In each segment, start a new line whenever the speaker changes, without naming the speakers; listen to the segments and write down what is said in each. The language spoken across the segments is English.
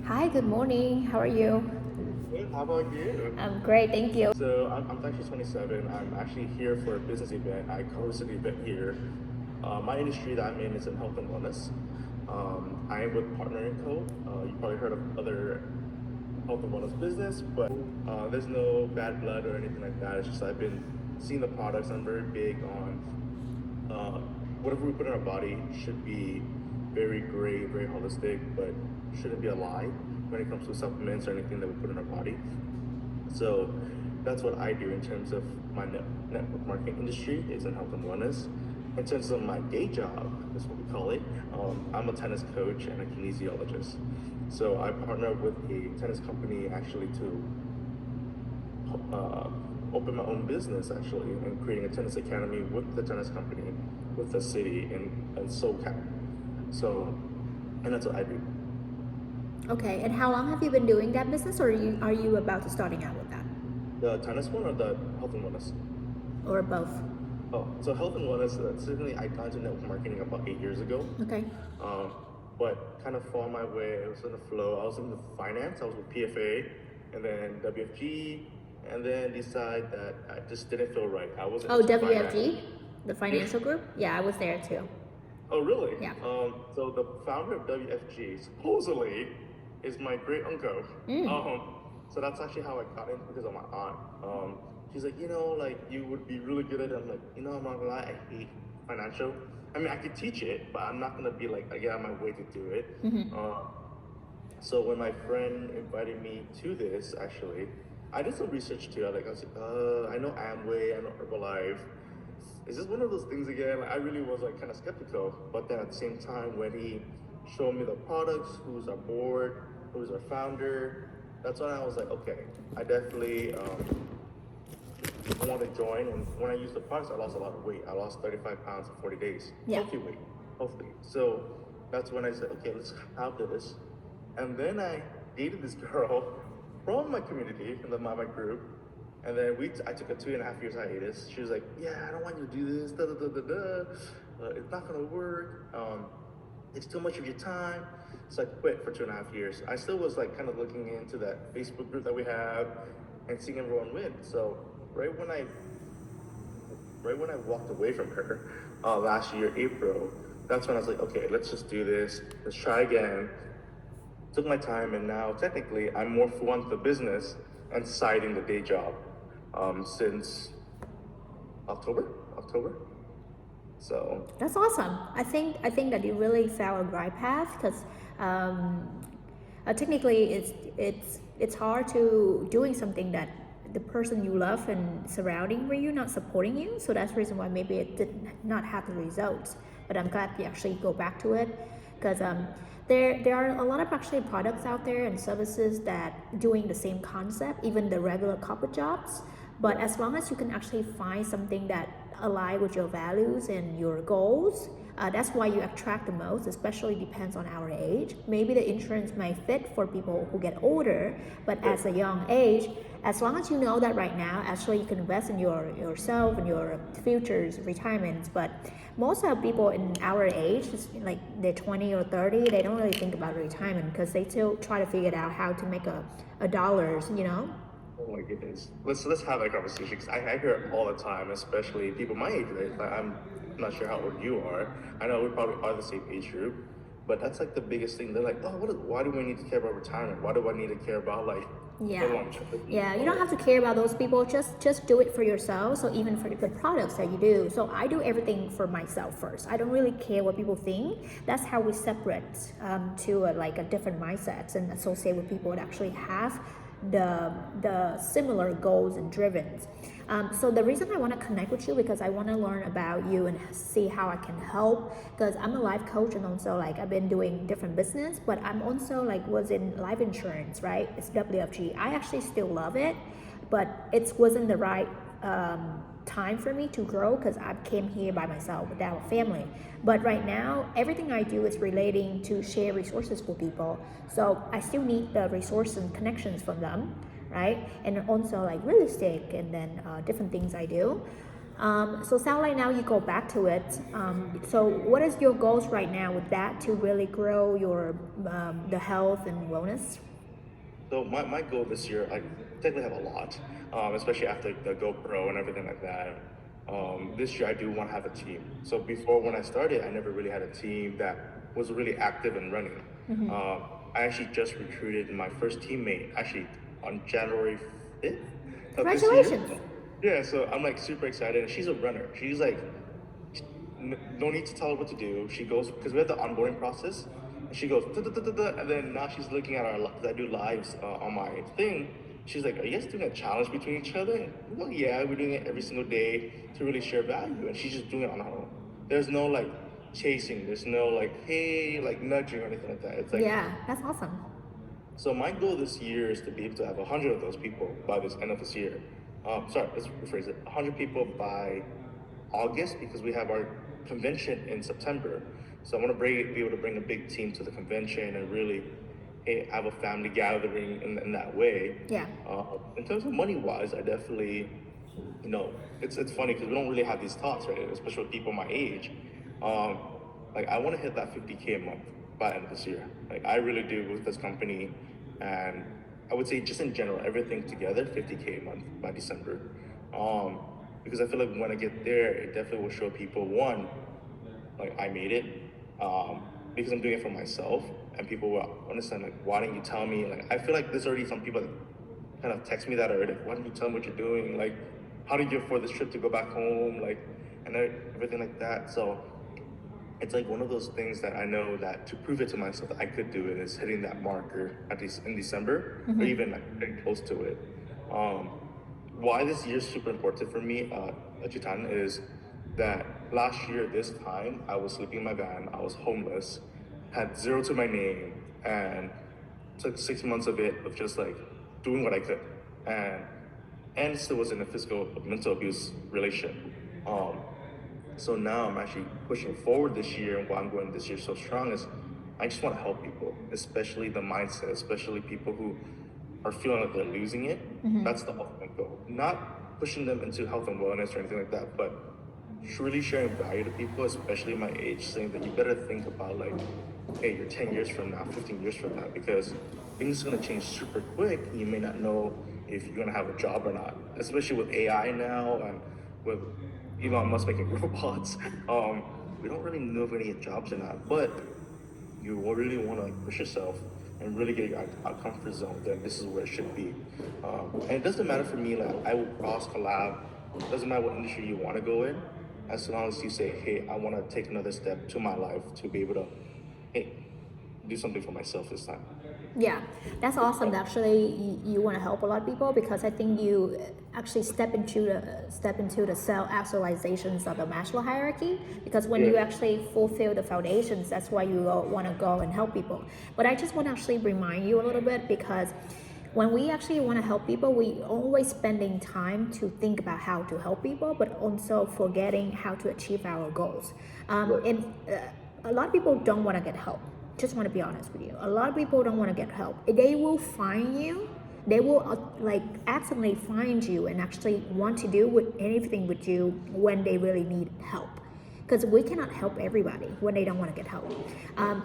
Hi, good morning. How are you?
Good. How about you?
I'm great, thank you.
So I'm actually 27. I'm actually here for a business event. I hosted the event here. My industry that I'm in is in health and wellness. I am with Partner & Co. You probably heard of other health and wellness business, but there's no bad blood or anything like that. It's just I've been seeing the products. I'm very big on uh, whatever we put in our body should be very great, very holistic, but shouldn't be a lie when it comes to supplements or anything that we put in our body. So that's what I do in terms of my network marketing industry is in health and wellness. In terms of my day job, that's what we call it. I'm a tennis coach and a kinesiologist. So I partner with a tennis company actually to uh, open my own business actually and creating a tennis academy with the tennis company, with the city in SoCal. So, and that's what I do.
Okay, and how long have you been doing that business, or are you about to starting out with that,
The tennis one or the health and wellness?
or both?
Oh, so health and wellness, certainly I got into network marketing about 8 years ago.
Okay.
Um, but kind of found my way, I was in the flow. I was in the finance, I was with PFA and then WFG, and then decided that I just didn't feel right. I wasn't
Oh,
into finance.
WFG, the
Yeah.
financial group. Yeah, I was there too.
Oh, really?
Yeah.
So the founder of WFG supposedly is my great uncle. So that's actually how I got in because of my aunt. She's like, like you would be really good at it. I'm like, I'm not gonna lie, I hate financial. I mean, I could teach it, but I'm not gonna be like, I get on my way to do it. So when my friend invited me to this, actually, I did some research too. I was like, I know Amway, I know Herbalife. Is this one of those things again? Like, I really was like kind of skeptical, but then at the same time, when he showed me the products, who's our board, who's our founder, that's when I was like, okay, I definitely want to join. And when I used the products, I lost a lot of weight. I lost 35 pounds in 40 days.
Yeah.
Healthy weight, healthy. So that's when I said, okay, let's have this. And then I dated this girl from my community, from my group. And then I took a 2.5 years hiatus. She was like, yeah, I don't want you to do this, da da da da da. It's not gonna work. It's too much of your time. So I quit for 2.5 years. I still was like kind of looking into that Facebook group that we have and seeing everyone win. So right when I walked away from her last year, April, that's when I was like, okay, let's just do this. Let's try again. Took my time, and now technically I'm more fluent in the business and siding the day job since October. So
That's awesome. I think that you really found a right path because um, technically it's hard to doing something that the person you love and surrounding with you not supporting you. So that's the reason why maybe it did not have the results. But I'm glad you actually go back to it because there are a lot of actually products out there and services that doing the same concept, even the regular corporate jobs. But as long as you can actually find something that align with your values and your goals, that's why you attract the most, especially depends on our age. Maybe the insurance may fit for people who get older, but as a young age, as long as you know that right now, actually you can invest in yourself and your futures retirements. But most of people in our age, like they're 20 or 30, they don't really think about retirement because they still try to figure out how to make a dollars.
oh my goodness, let's have that conversation because I hear it all the time, especially people my age. Right? Like, I'm not sure how old you are. I know we probably are the same age group, but that's like the biggest thing. They're like, oh, why do we need to care about retirement? Why do I need to care about like the
Yeah.
longevity?
Yeah, you don't have to care about those people. Just do it for yourself. So even for the products that you do. So I do everything for myself first. I don't really care what people think. That's how we separate to like a different mindsets and associate with people that actually have the similar goals and drivens. So the reason I want to connect with you because I want to learn about you and see how I can help because I'm a life coach and also like I've been doing different business, but I'm also like was in life insurance, right? It's WFG. I actually still love it, but it wasn't the right time for me to grow because I came here by myself without a family. But right now, everything I do is relating to share resources with people. So I still need the resources and connections from them, right? And also like real estate and then different things I do. So sound like now you go back to it. So what is your goals right now with that to really grow your the health and wellness?
So my goal this year, I technically have a lot, especially after the GoPro and everything like that. This year I do want to have a team. So before when I started, I never really had a team that was really active and running. I actually just recruited my first teammate actually on January 5th of this year.
Congratulations.
Yeah, so I'm like super excited. And she's a runner. She's like no need to tell her what to do. She goes because we have the onboarding process, and she goes "Duh, duh, duh, duh, duh," and then now she's looking at our. Cause I do lives on my thing. She's like, "Are you guys doing a challenge between each other?" Well, yeah, we're doing it every single day to really share value, and she's just doing it on her own. There's no like chasing. There's no like hey like nudging or anything like that. It's like
Yeah, that's awesome.
so my goal this year is to be able to have 100 of those people by this end of this year. Sorry, let's rephrase it. 100 people by August because we have our convention in September. So I want to be able to bring a big team to the convention and really have a family gathering in that way.
Yeah.
In terms of money wise, I definitely, it's funny because we don't really have these thoughts, right? Especially with people my age. Um, like I want to hit that 50K a month by the end of this year. Like I really do with this company, and I would say just in general, everything together, 50K a month by December. Because I feel like when I get there, it definitely will show people one, like I made it, because I'm doing it for myself, and people will understand like why didn't you tell me? Like I feel like there's already some people that kind of text me that already. Why didn't you tell me what you're doing? Like how did you afford this trip to go back home? Like and everything like that. So it's like one of those things that I know that to prove it to myself that I could do it is hitting that marker at least in December or even like getting close to it. Why this year is super important for me, Chitan, is that last year this time I was sleeping in my van, I was homeless, had zero to my name, and took 6 months of it of just like doing what I could, and still was in a physical mental abuse relationship. So now I'm actually pushing forward this year, and why I'm going this year so strong is I just want to help people, especially the mindset, especially people who are feeling like they're losing it. That's the ultimate goal. Not pushing them into health and wellness or anything like that, but truly sharing value to people, especially my age, saying that you better think about like, hey, you're 10 years from now, 15 years from now, because things are gonna change super quick. And you may not know if you're gonna have a job or not, especially with AI now and with Elon Musk making robots. We don't really know if we're gonna get jobs or not, but you will really want to push yourself and really get out of comfort zone. Then this is where it should be. And it doesn't matter for me. Like I will cross collab. It doesn't matter what industry you want to go in, as long as you say, hey, I want to take another step to my life to be able to, hey, do something for myself this time.
Yeah, that's awesome. Actually, you want to help a lot of people because I think you actually step into the self-actualizations of the Maslow hierarchy. Because when you actually fulfill the foundations, that's why you want to go and help people. But I just want to actually remind you a little bit because when we actually want to help people, we always spending time to think about how to help people, but also forgetting how to achieve our goals. And a lot of people don't want to get help. Just want to be honest with you. A lot of people don't want to get help. They will find you. They will like accidentally find you and actually want to do with anything with you when they really need help. Because we cannot help everybody when they don't want to get help.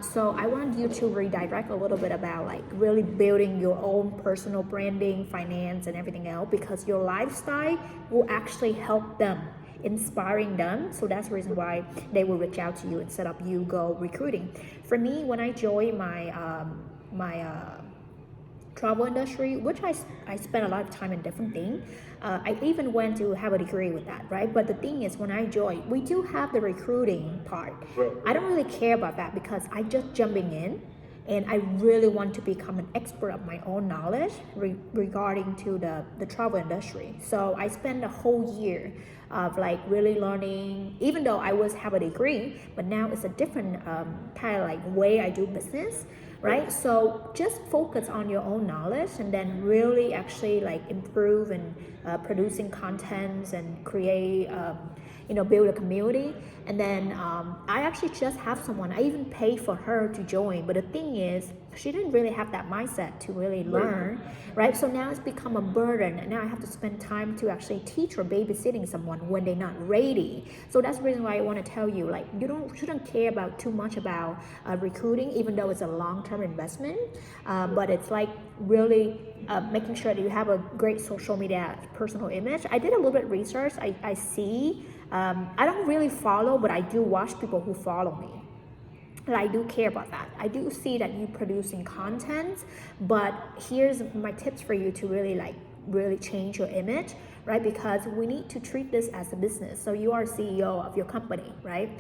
So I want you to redirect a little bit about like really building your own personal branding, finance, and everything else because your lifestyle will actually help them, inspiring them. So that's the reason why they will reach out to you instead of you go recruiting. For me, when I joined my travel industry, which I spent a lot of time in different things. I even went to have a degree with that, right? But the thing is, when I joined, we do have the recruiting part. I don't really care about that because I just jumping in and I really want to become an expert of my own knowledge regarding to the travel industry. So I spent a whole year of like really learning, even though I was have a degree, but now it's a different kind of like way I do business, right? So just focus on your own knowledge and then really actually like improve and producing contents and create build a community. And then I actually just have someone, I even paid for her to join, but the thing is she didn't really have that mindset to really learn, right? So now it's become a burden, and now I have to spend time to actually teach or babysitting someone when they're not ready. So that's the reason why I want to tell you, like, you shouldn't care about too much about recruiting, even though it's a long-term investment. But it's like really making sure that you have a great social media personal image. I did a little bit of research. I see. I don't really follow, but I do watch people who follow me. And I do care about that. I do see that you producing content, but here's my tips for you to really change your image, right? Because we need to treat this as a business. So you are CEO of your company, right?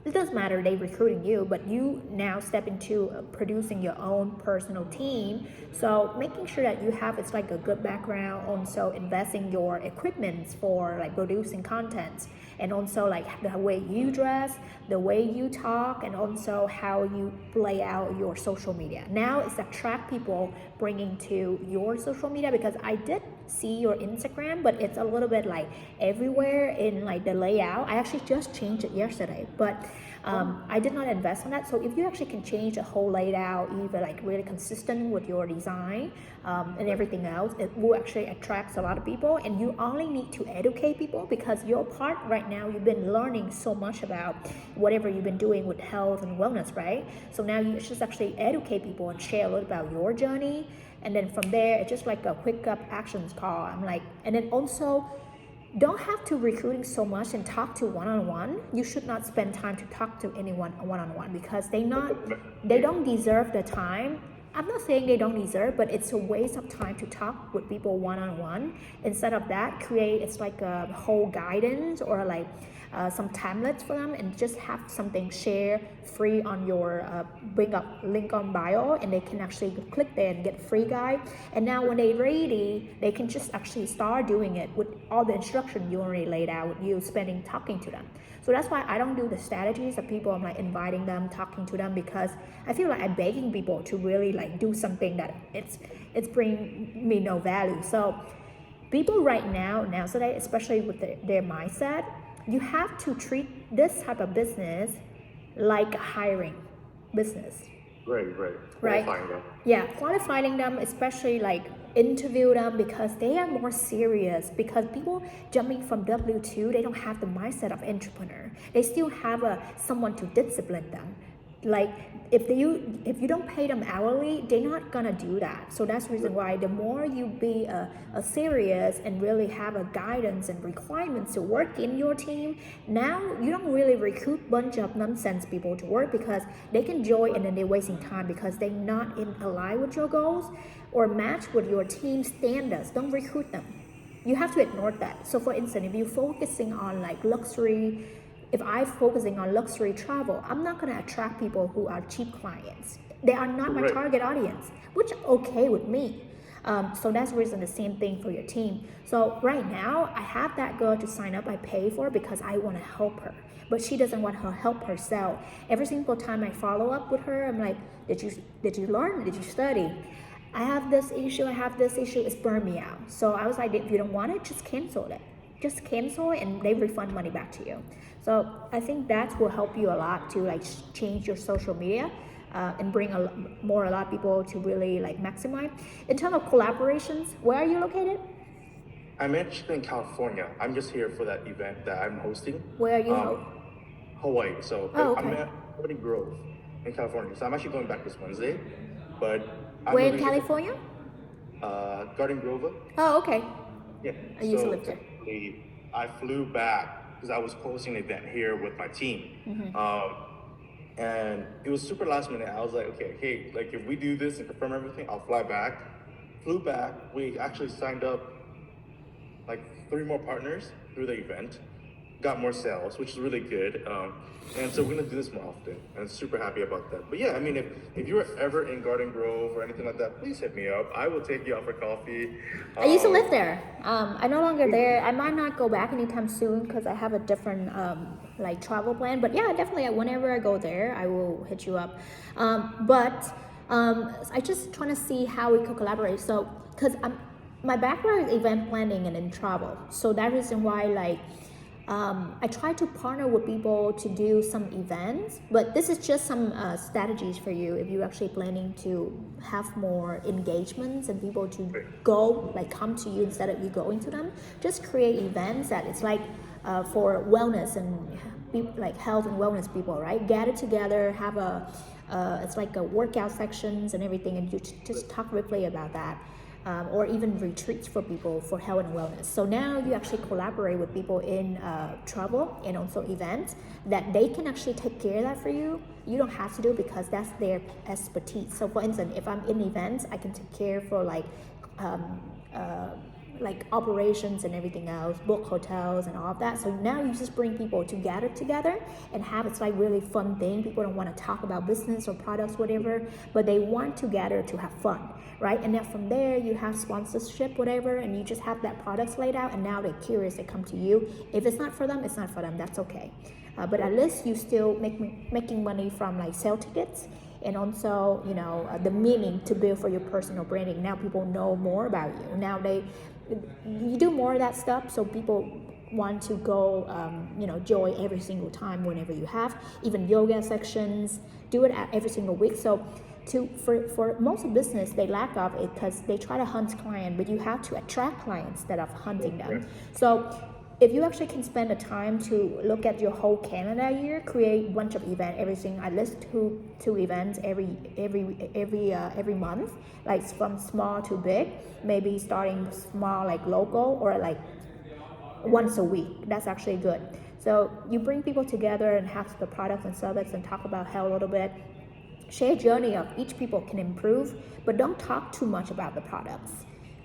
It doesn't matter they recruiting you, but you now step into producing your own personal team. So making sure that you have it's like a good background, also investing your equipment for like producing content, and also like the way you dress, the way you talk, and also how you lay out your social media. Now it's attract people bringing to your social media, because I did see your Instagram, but it's a little bit like everywhere in like the layout. I actually just changed it yesterday, but I did not invest on that. So if you actually can change the whole layout, either like really consistent with your design and everything else, it will actually attract a lot of people. And you only need to educate people, because your part right now, you've been learning so much about whatever you've been doing with health and wellness, right? So now you just actually educate people and share a little about your journey. And then from there, it's just like a quick up actions call. I'm like, and then also don't have to recruiting so much and talk to one-on-one. You should not spend time to talk to anyone one-on-one, because they don't deserve the time. I'm not saying they don't deserve, but it's a waste of time to talk with people one-on-one. Instead of that, it's like a whole guidance or like some templates for them, and just have something share free on your bring up link on bio, and they can actually click there and get free guide. And now when they're ready, they can just actually start doing it with all the instruction you already laid out, with you spending talking to them. So that's why I don't do the strategies of people. I'm like inviting them, talking to them, because I feel like I'm begging people to really like do something that it's bringing me no value. So people right now, today, especially with their mindset, you have to treat this type of business like a hiring business.
Right. Qualifying them.
Yeah, qualifying them, especially like interview them, because they are more serious. Because people jumping from W2, they don't have the mindset of entrepreneur. They still have someone to discipline them. Like if you don't pay them hourly, they're not gonna do that. So that's the reason why the more you be a serious and really have a guidance and requirements to work in your team, now you don't really recruit bunch of nonsense people to work, because they can join and then they're wasting time because they're not in line with your goals or match with your team standards. Don't recruit them. You have to ignore that. So for instance, if you're focusing on like luxury, if I'm focusing on luxury travel, I'm not going to attract people who are cheap clients. They are not my target audience, which is okay with me. So that's the reason, the same thing for your team. So right now, I have that girl to sign up. I pay for because I want to help her, but she doesn't want to help herself. Every single time I follow up with her, I'm like, did you learn? Did you study? I have this issue. It's burned me out. So I was like, if you don't want it, just cancel it. Just cancel it, and they refund money back to you. So I think that will help you a lot to like change your social media and bring a lot of people to really like maximize. In terms of collaborations, where are you located?
I'm actually in California. I'm just here for that event that I'm hosting.
Where are you?
Hawaii. So
okay.
I'm at Garden Grove in California. So I'm actually going back this Wednesday. But
where in California?
Garden Grove.
Oh, okay.
Yeah.
I used to live there.
I flew back because I was hosting an event here with my team. And it was super last minute. I was like, okay, hey, like if we do this and confirm everything, I'll fly back. Flew back. We actually signed up like 3 more partners through the event. Got more sales, which is really good. And so we're gonna do this more often, and super happy about that. But yeah, I mean, if you were ever in Garden Grove or anything like that, please hit me up. I will take you out for coffee.
I used to live there. I'm no longer there. I might not go back anytime soon because I have a different like travel plan. But yeah, definitely, whenever I go there, I will hit you up. But I just trying to see how we could collaborate. So, because my background is event planning and in travel, so that reason why like I try to partner with people to do some events, but this is just some strategies for you if you're actually planning to have more engagements and people to go, like come to you instead of you going to them. Just create events that it's like for wellness and like health and wellness people, right? Gather together, have a it's like a workout sections and everything, and you just talk briefly about that. Or even retreats for people for health and wellness. So now you actually collaborate with people in travel and also events that they can actually take care of that for you. You don't have to do because that's their expertise. So for instance, if I'm in events, I can take care for um, like operations and everything else, book hotels and all of that. So now you just bring people to gather together and have it's like really fun thing. People don't want to talk about business or products, whatever, but they want to gather to have fun, right? And then from there you have sponsorship, whatever, and you just have that products laid out, and now they're curious, they come to you. If it's not for them, it's not for them, that's okay. But at least you still making money from like sale tickets, and also the meaning to build for your personal branding. Now people know more about you. Now you do more of that stuff, so people want to go join every single time whenever you have even yoga sections. Do it at every single week. So for most business, they lack of it because they try to hunt clients, but you have to attract clients instead of hunting them. So if you actually can spend the time to look at your whole Canada year, create a bunch of events, everything. I list two events every month, like from small to big. Maybe starting small, like local, or like once a week. That's actually good. So you bring people together and have the products and service and talk about health a little bit. Share journey of each people can improve, but don't talk too much about the products.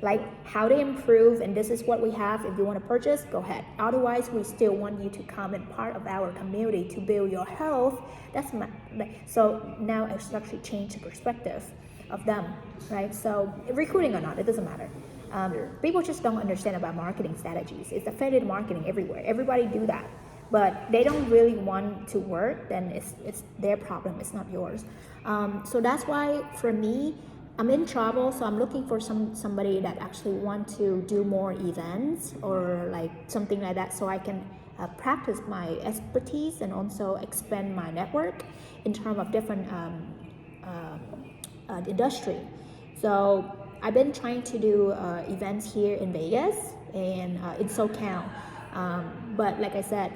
Like how they improve, and this is what we have. If you want to purchase, go ahead. Otherwise, we still want you to come and part of our community to build your health. So now it's actually changed the perspective of them, right? So recruiting or not, it doesn't matter. People just don't understand about marketing strategies. It's affiliate marketing everywhere. Everybody do that, but they don't really want to work. Then it's their problem. It's not yours. So that's why for me, I'm in travel, so I'm looking for somebody that actually want to do more events or like something like that, so I can practice my expertise and also expand my network in terms of different industry. So I've been trying to do events here in Vegas and in SoCal, but like I said,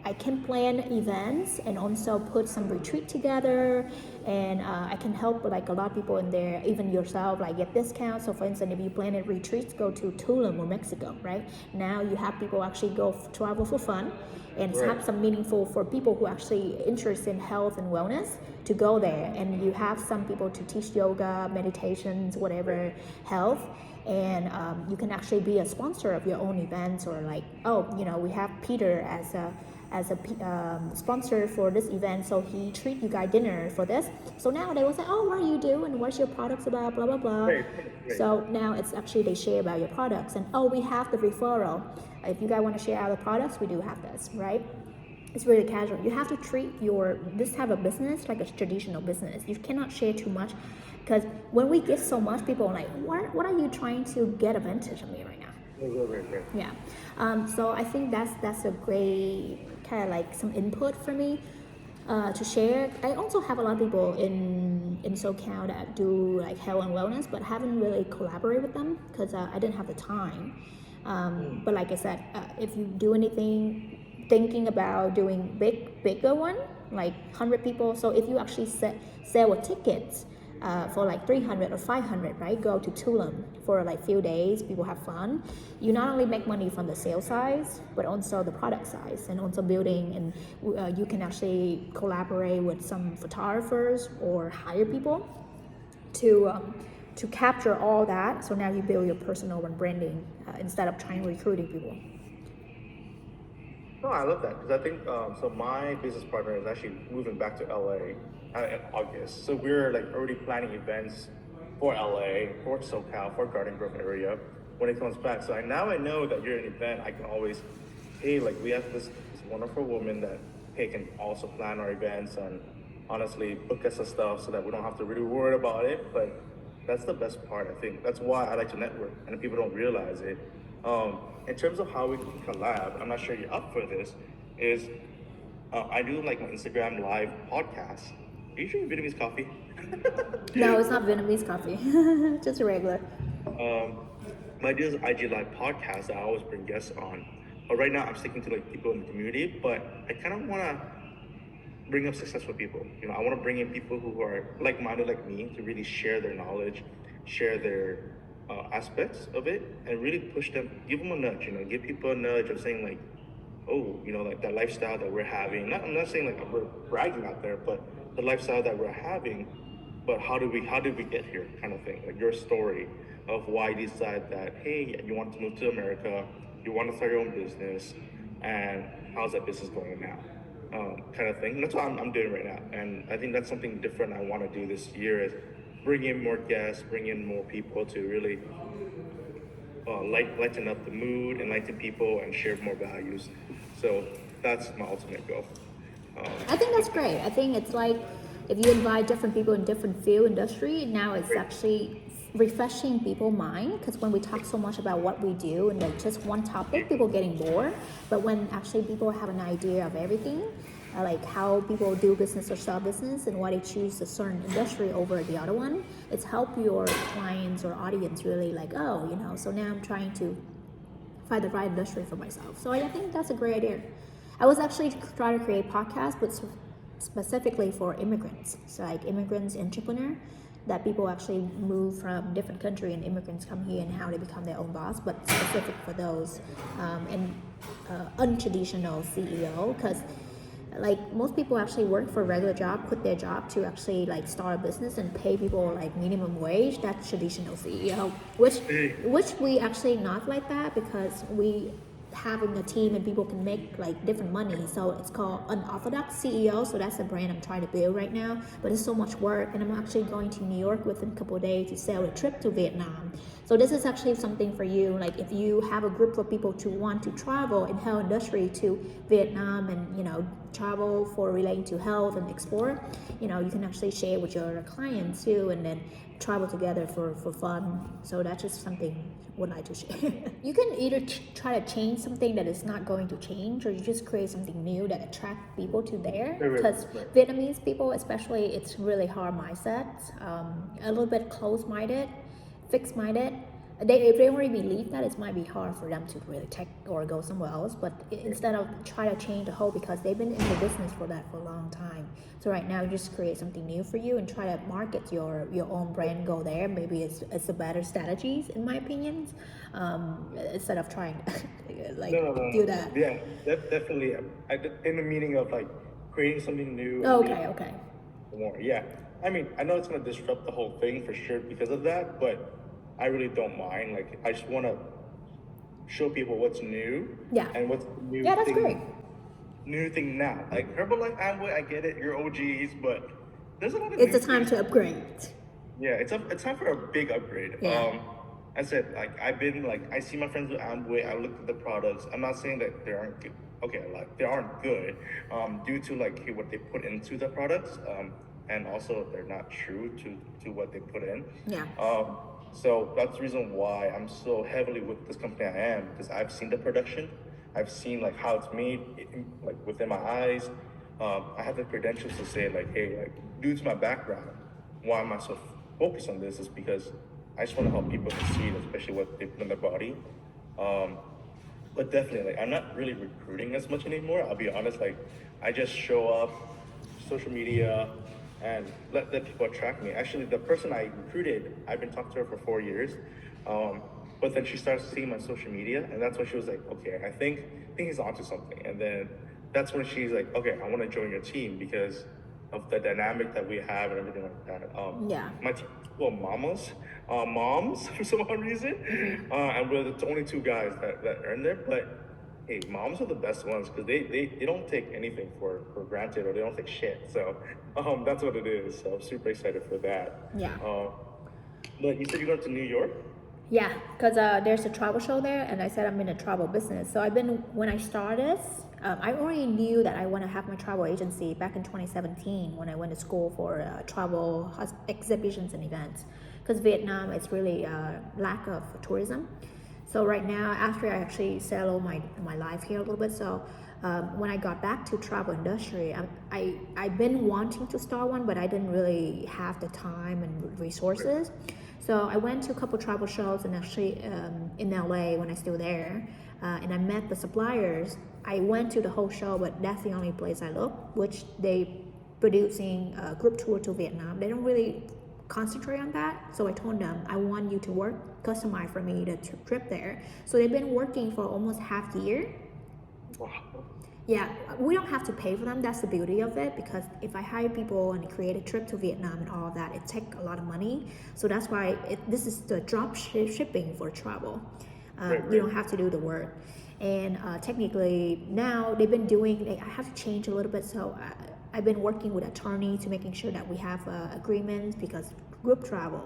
I can plan events and also put some retreat together, and I can help like a lot of people in there, even yourself, like get discounts. So for instance, if you plan a retreats, go to Tulum or Mexico, right? Now you have people actually go travel for fun and have some meaningful for people who actually interested in health and wellness to go there, and you have some people to teach yoga, meditations, whatever, health. And you can actually be a sponsor of your own events, or like, we have Peter as a sponsor for this event, so he treat you guys dinner for this. So now they will say, oh, what do you do and what's your products about, blah blah blah. Great. So now it's actually they share about your products, and we have the referral. If you guys want to share our products, we do have this, right? It's really casual. You have to treat this type of business like a traditional business. You cannot share too much, because when we give so much, people are like, what are you trying to get advantage of me right now? Yeah. So I think that's a great kind of like some input for me to share. I also have a lot of people in SoCal that do like health and wellness, but haven't really collaborated with them because I didn't have the time. But like I said, if you do anything, thinking about doing bigger one, like 100 people. So if you actually sell tickets for like 300 or 500, right? Go to Tulum for like few days. People have fun. You not only make money from the sales size, but also the product size, and also building. And you can actually collaborate with some photographers or hire people to capture all that. So now you build your personal branding instead of trying recruiting people.
No, I love that because I think so. My business partner is actually moving back to LA in August, so we're like already planning events for LA, for SoCal, for Garden Grove area when it comes back. So now I know that you're an event. I can always, hey, like we have this wonderful woman that can also plan our events and honestly book us and stuff, so that we don't have to really worry about it. But that's the best part. I think that's why I like to network, and people don't realize it. In terms of how we can collab, I'm not sure you're up for this, is I do like my Instagram live podcast. Are you drinking Vietnamese coffee?
No, it's not Vietnamese coffee, just a regular.
My ideas IG live podcast that I always bring guests on. But right now I'm sticking to like people in the community, but I kind of want to bring up successful people. I want to bring in people who are like-minded like me to really share their knowledge, share their aspects of it, and really push them, give them a nudge. Give people a nudge of saying like, oh, like that lifestyle that we're having. I'm not saying like we're bragging out there, but the lifestyle that we're having. But how did we get here, kind of thing? Like your story of why you decide that, hey, you want to move to America, you want to start your own business, and how's that business going now? Kind of thing. And that's what I'm doing right now. And I think that's something different I want to do this year is bring in more guests, bring in more people to really lighten up the mood, enlighten people, and share more values. So that's my ultimate goal.
I think that's great. I think it's like if you invite different people in different field industry, now it's actually refreshing people's mind, because when we talk so much about what we do and like just one topic, people getting bored. But when actually people have an idea of everything, like how people do business or sell business and why they choose a certain industry over the other one, it's help your clients or audience really like, oh, so now I'm trying to find the right industry for myself. So I think that's a great idea. I was actually trying to create podcasts, but specifically for immigrants. So like immigrants, entrepreneur, that people actually move from different country and immigrants come here and how they become their own boss, but specific for those and untraditional CEO, because like most people actually work for a regular job, quit their job to actually like start a business and pay people like minimum wage. That's traditional CEO, which we actually not like that, because we having a team and people can make like different money. So it's called unorthodox CEO. So that's the brand I'm trying to build right now, but it's so much work, and I'm actually going to New York within a couple of days to sell a trip to Vietnam. So this is actually something for you, like if you have a group of people to want to travel in health industry to Vietnam and travel for relating to health and export, you can actually share with your clients too, and then travel together for fun. So that's just something I would like to share. You can either try to change something that is not going to change, or you just create something new that attract people to there. Because Vietnamese people especially, it's really hard mindset, a little bit close-minded, fixed-minded. If they already believe that, it might be hard for them to really take or go somewhere else. But instead of try to change the whole, because they've been in the business for that for a long time. So right now, just create something new for you and try to market your own brand. Go there. Maybe it's a better strategies, in my opinion, instead of trying to do that.
Yeah, definitely. In the meaning of like creating something new.
Okay.
More. Yeah. I mean, I know it's gonna disrupt the whole thing for sure because of that, but I really don't mind. Like, I just want to show people what's new.
Yeah.
And what's new.
Yeah, that's great.
New thing now. Like Herbalife, Amway, I get it. You're OGs, but there's a lot of.
It's a time to upgrade.
Yeah, it's time for a big upgrade.
Yeah.
I said I see my friends with Amway. I looked at the products. I'm not saying that they aren't good. Okay, like they aren't good, due to like what they put into the products, and also they're not true to what they put in.
Yeah.
So that's the reason why I'm so heavily with this company I am, because I've seen the production, I've seen like how it's made, like within my eyes. I have the credentials to say like, hey, like due to my background, why am I so focused on this? Is because I just want to help people succeed, especially what they put in their body. But definitely, like I'm not really recruiting as much anymore. I'll be honest, like I just show up, social media, and let people attract me. Actually, the person I recruited, I've been talking to her for 4 years, but then she starts seeing my social media, and that's when she was like, okay, I think he's onto something. And then that's when she's like, okay, I want to join your team because of the dynamic that we have and everything like that.
Yeah.
My team, well, moms for some odd reason, and we're the only 2 guys that are in there, but hey, moms are the best ones because they don't take anything for granted, or they don't take shit. So that's what it is. So I'm super excited for that.
Yeah.
But you said you're going to New York?
Yeah, because there's a travel show there, and I said I'm in a travel business. So when I started, I already knew that I want to have my travel agency back in 2017 when I went to school for travel exhibitions and events. Because Vietnam is really lack of tourism. So right now, after I actually settle my life here a little bit, so when I got back to travel industry, I've been wanting to start one, but I didn't really have the time and resources. So I went to a couple travel shows and actually in LA when I still there, and I met the suppliers. I went to the whole show, but that's the only place I looked, which they producing a group tour to Vietnam. They don't really concentrate on that. So I told them I want you to work customize for me the trip there. So they've been working for almost half the year.
Wow.
Yeah, we don't have to pay for them. That's the beauty of it, because if I hire people and create a trip to Vietnam and all of that, it takes a lot of money. So that's why this is the drop shipping for travel.
Right.
You don't have to do the work. And technically now they've been doing, I have to change a little bit. So I've been working with attorney to making sure that we have agreements, because group travel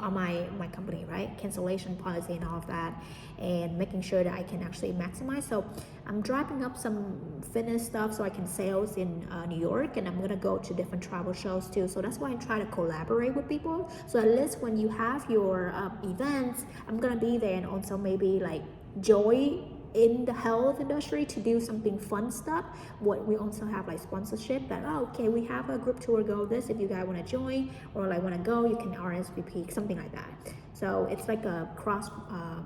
on my company, right? Cancellation policy and all of that, and making sure that I can actually maximize. So I'm driving up some fitness stuff so I can sales in New York, and I'm gonna go to different travel shows too. So that's why I'm trying to collaborate with people. So at least when you have your events, I'm gonna be there, and also maybe like joy in the health industry to do something fun stuff. What we also have like sponsorship that, oh, okay, we have a group tour, go this, if you guys want to join or like want to go, you can RSVP, something like that. So it's like a cross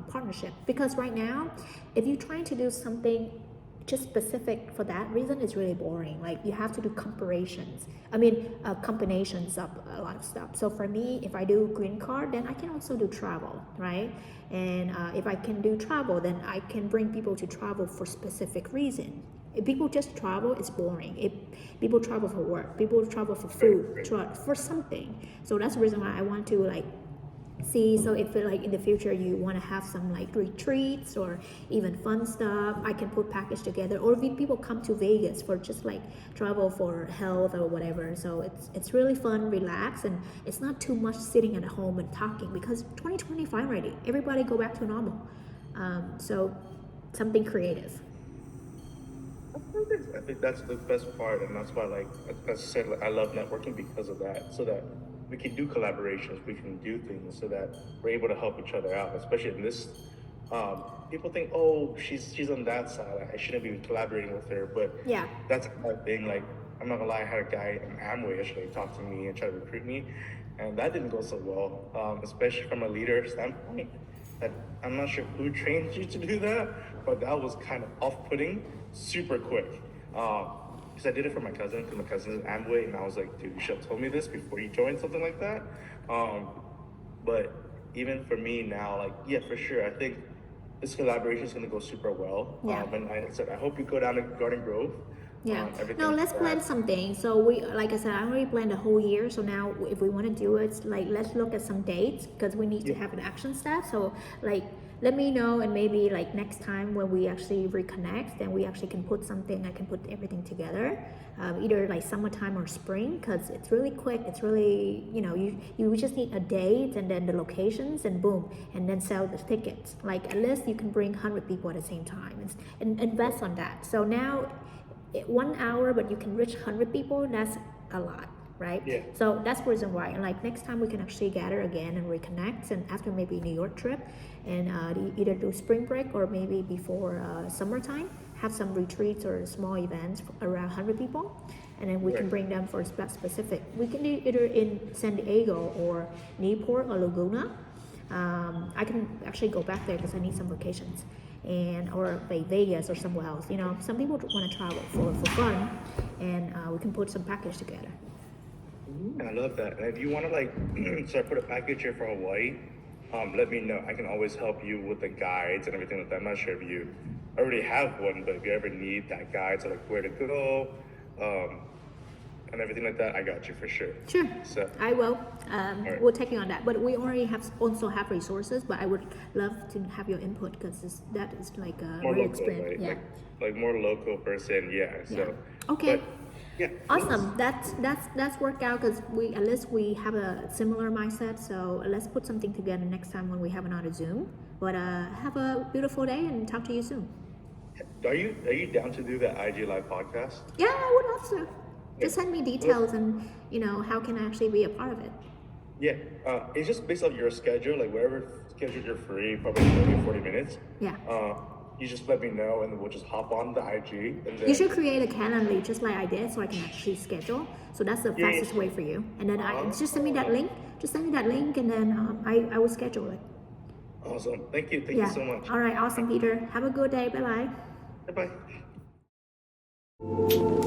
partnership, because right now if you're trying to do something just specific for that reason, it's really boring. Like you have to do combinations of a lot of stuff. So for me, if I do green card, then I can also do travel, right? And if I can do travel, then I can bring people to travel for specific reason. If people just travel, it's boring. If people travel for work, people travel for food, for something. So that's the reason why I want to like see. So if like in the future you want to have some like retreats or even fun stuff, I can put package together. Or if people come to Vegas for just like travel for health or whatever, so it's really fun, relax, and it's not too much sitting at home and talking, because 2025 already, everybody go back to normal. So something creative.
I think that's the best part, and that's why, like as I said, like, I love networking because of that. So that we can do collaborations, we can do things, so that we're able to help each other out. Especially in this, people think, oh, she's on that side, I shouldn't be collaborating with her. But
Yeah.
that's my thing. Like I'm not gonna lie, I had a guy in Amway yesterday talk to me and try to recruit me, and that didn't go so well. Especially from a leader standpoint. That I'm not sure who trained you to do that, but that was kind of off-putting super quick. Because I did it for my cousin, because my cousin is Amway, and I was like, dude, you should have told me this before you joined something like that. But even for me now, like, yeah, for sure, I think this collaboration is going to go super well.
Yeah.
And I said, I hope you go down to Garden Grove.
Yeah.
Everything
No, let's
like
plan
that.
something. So we, like I said, I already planned the whole year. So now, if we want to do it, like let's look at some dates, because we need to have an action step. So like, let me know, and maybe like next time when we actually reconnect, then we actually can put something. I can put everything together, either like summertime or spring, because it's really quick. It's really, you just need a date and then the locations, and boom, and then sell the tickets. Like at least you can bring 100 people at the same time, and invest on that. So now 1 hour, but you can reach 100 people, that's a lot, right?
Yeah.
So that's the reason why. And like next time we can actually gather again and reconnect, and after maybe New York trip, and either do spring break or maybe before summertime, have some retreats or small events around 100 people, and then we can bring them for specific. We can do either in San Diego or Newport or Laguna. I can actually go back there because I need some vacations, or like Vegas or somewhere else. Some people want to travel for fun, and we can put some package together.
I love that. And if you want to like, so I put a package here for Hawaii. Let me know. I can always help you with the guides and everything like that. I'm not sure if you already have one, but if you ever need that guide, so like where to go, and everything like that, I got you for sure.
Sure.
So
I will.
right.
We'll take you on that. But we already also have resources. But I would love to have your input, because that is like a
More
very
local,
experience.
right?
Yeah.
Like more local person, yeah. So
Okay.
but, yeah.
Awesome. That's worked out, because at least we have a similar mindset. So let's put something together next time when we have another Zoom. But have a beautiful day, and talk to you soon.
Are you down to do that IG Live podcast?
Yeah, I would love to. Just send me details, and how can I actually be a part of it.
Yeah, it's just based on your schedule, like wherever schedule you're free, probably 30, 40 minutes.
Yeah.
You just let me know and then we'll just hop on the IG and then
You should create a Calendly just like I did, so I can actually schedule. So that's the
yeah,
fastest way for you. And then I just send me that
uh,
link. Just send me that link, and then I will schedule it.
awesome. Thank you
Yeah.
so much.
All right. Awesome, Peter. Have a good day. Bye bye.
Bye bye.